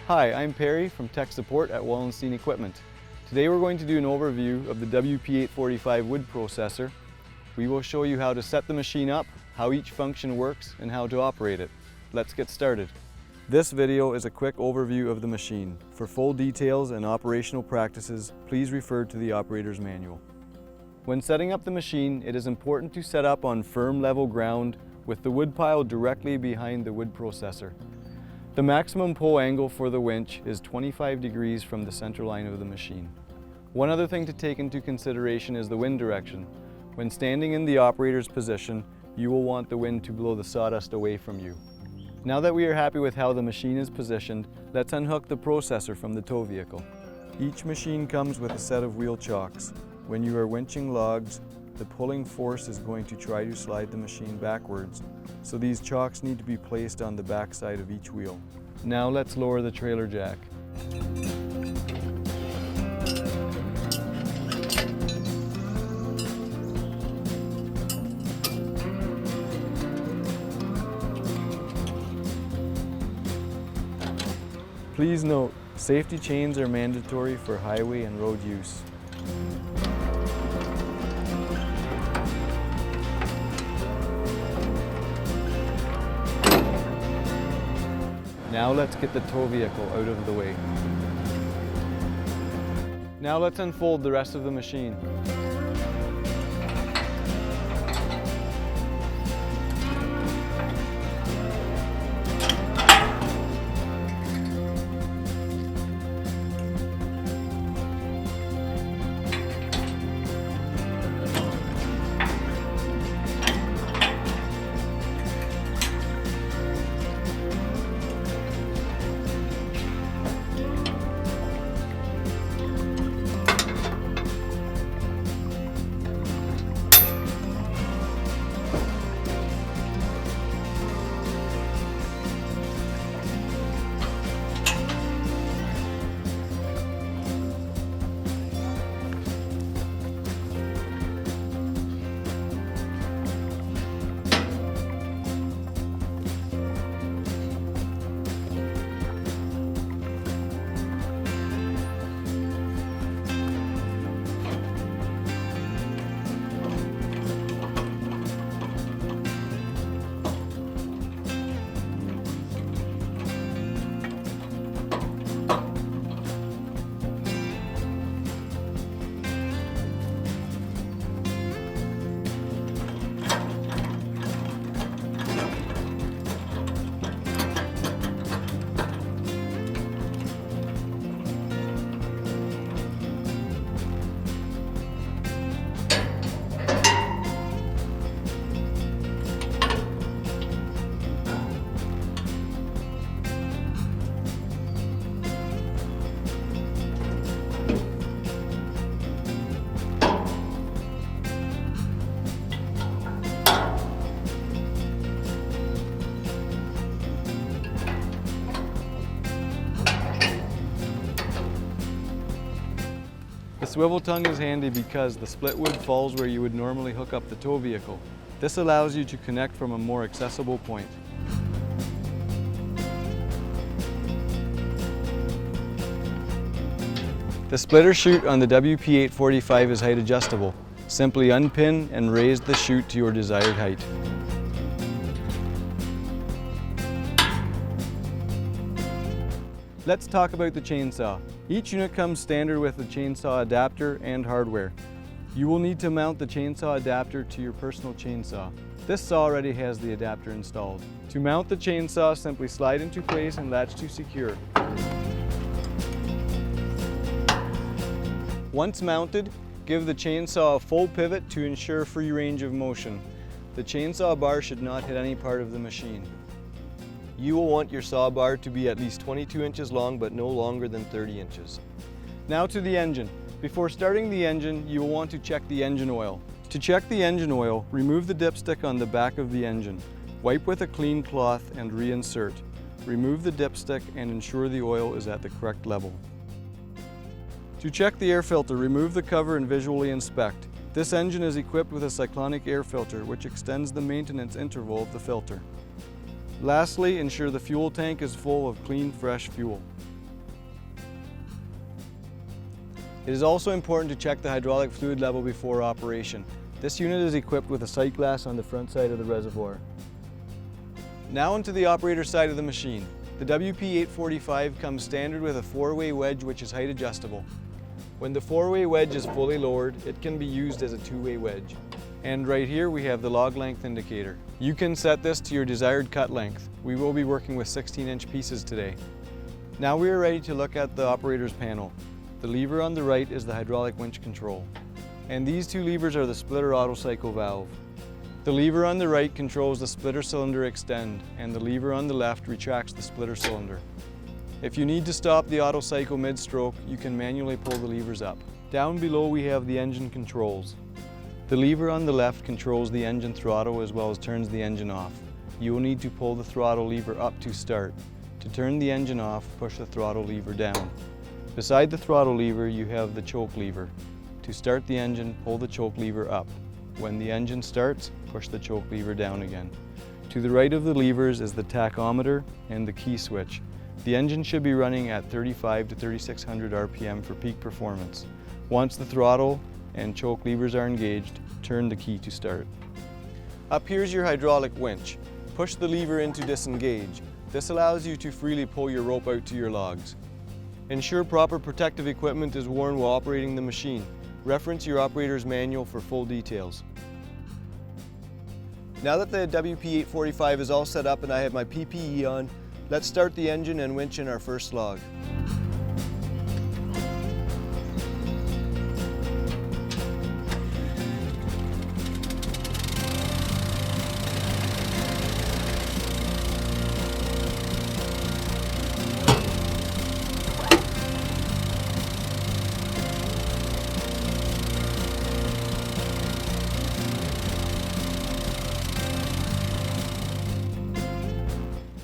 Hi, I'm Perry from Tech Support at Wallenstein Equipment. Today we're going to do an overview of the WP845 wood processor. We will show you how to set the machine up, how each function works, and how to operate it. Let's get started. This video is a quick overview of the machine. For full details and operational practices, please refer to the operator's manual. When setting up the machine, it is important to set up on firm level ground with the wood pile directly behind the wood processor. The maximum pull angle for the winch is 25 degrees from the center line of the machine. One other thing to take into consideration is the wind direction. When standing in the operator's position, you will want the wind to blow the sawdust away from you. Now that we are happy with how the machine is positioned, let's unhook the processor from the tow vehicle. Each machine comes with a set of wheel chocks. When you are winching logs, the pulling force is going to try to slide the machine backwards, so these chocks need to be placed on the back side of each wheel. Now let's lower the trailer jack. Please note, safety chains are mandatory for highway and road use. Now let's get the tow vehicle out of the way. Now let's unfold the rest of the machine. The swivel tongue is handy because the split wood falls where you would normally hook up the tow vehicle. This allows you to connect from a more accessible point. The splitter chute on the WP845 is height adjustable. Simply unpin and raise the chute to your desired height. Let's talk about the chainsaw. Each unit comes standard with a chainsaw adapter and hardware. You will need to mount the chainsaw adapter to your personal chainsaw. This saw already has the adapter installed. To mount the chainsaw, simply slide into place and latch to secure. Once mounted, give the chainsaw a full pivot to ensure free range of motion. The chainsaw bar should not hit any part of the machine. You will want your saw bar to be at least 22 inches long but no longer than 30 inches. Now to the engine. Before starting the engine, you will want to check the engine oil. To check the engine oil, remove the dipstick on the back of the engine. Wipe with a clean cloth and reinsert. Remove the dipstick and ensure the oil is at the correct level. To check the air filter, remove the cover and visually inspect. This engine is equipped with a cyclonic air filter, which extends the maintenance interval of the filter. Lastly, ensure the fuel tank is full of clean, fresh fuel. It is also important to check the hydraulic fluid level before operation. This unit is equipped with a sight glass on the front side of the reservoir. Now onto the operator side of the machine. The WP845 comes standard with a 4-way wedge which is height adjustable. When the 4-way wedge is fully lowered, it can be used as a 2-way wedge. And right here we have the log length indicator. You can set this to your desired cut length. We will be working with 16-inch pieces today. Now we are ready to look at the operator's panel. The lever on the right is the hydraulic winch control. And these two levers are the splitter auto cycle valve. The lever on the right controls the splitter cylinder extend, and the lever on the left retracts the splitter cylinder. If you need to stop the auto cycle mid-stroke, you can manually pull the levers up. Down below we have the engine controls. The lever on the left controls the engine throttle as well as turns the engine off. You will need to pull the throttle lever up to start. To turn the engine off, push the throttle lever down. Beside the throttle lever, you have the choke lever. To start the engine, pull the choke lever up. When the engine starts, push the choke lever down again. To the right of the levers is the tachometer and the key switch. The engine should be running at 35 to 3600 RPM for peak performance. Once the throttle and choke levers are engaged, turn the key to start. Up here's your hydraulic winch. Push the lever in to disengage. This allows you to freely pull your rope out to your logs. Ensure proper protective equipment is worn while operating the machine. Reference your operator's manual for full details. Now that the WP845 is all set up and I have my PPE on, let's start the engine and winch in our first log.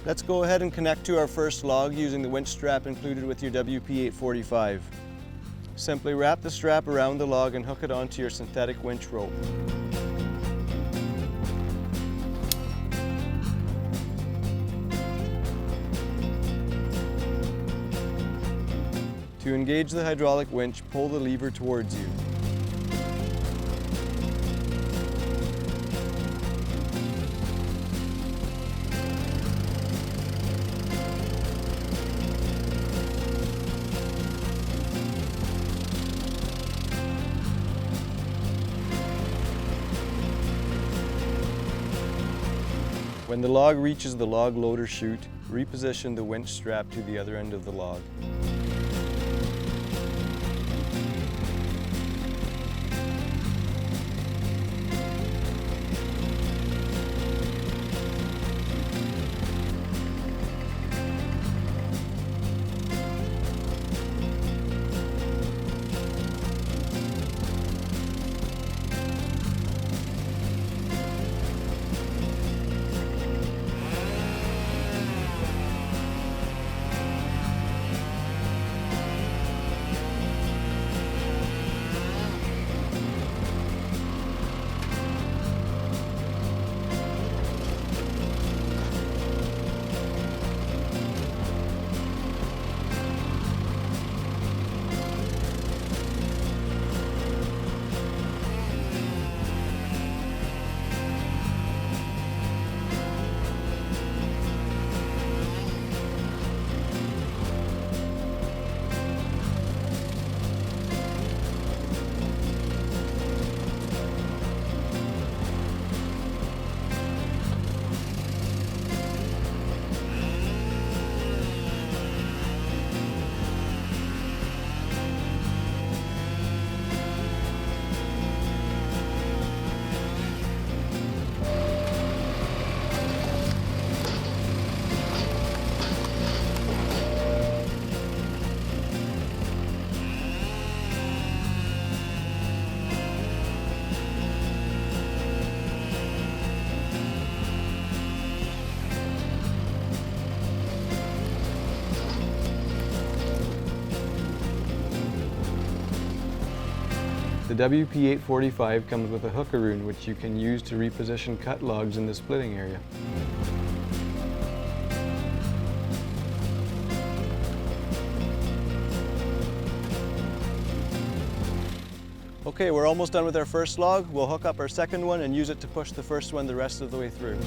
Let's go ahead and connect to our first log using the winch strap included with your WP845. Simply wrap the strap around the log and hook it onto your synthetic winch rope. To engage the hydraulic winch, pull the lever towards you. When the log reaches the log loader chute, reposition the winch strap to the other end of the log. The WP845 comes with a hookaroon which you can use to reposition cut logs in the splitting area. Okay, we're almost done with our first log. We'll hook up our second one and use it to push the first one the rest of the way through.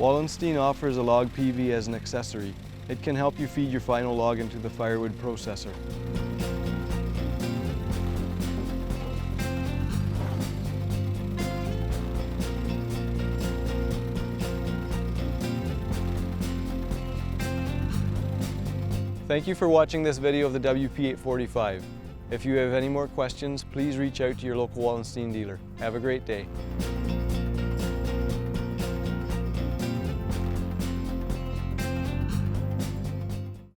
Wallenstein offers a log PV as an accessory. It can help you feed your final log into the firewood processor. Thank you for watching this video of the WP845. If you have any more questions, please reach out to your local Wallenstein dealer. Have a great day.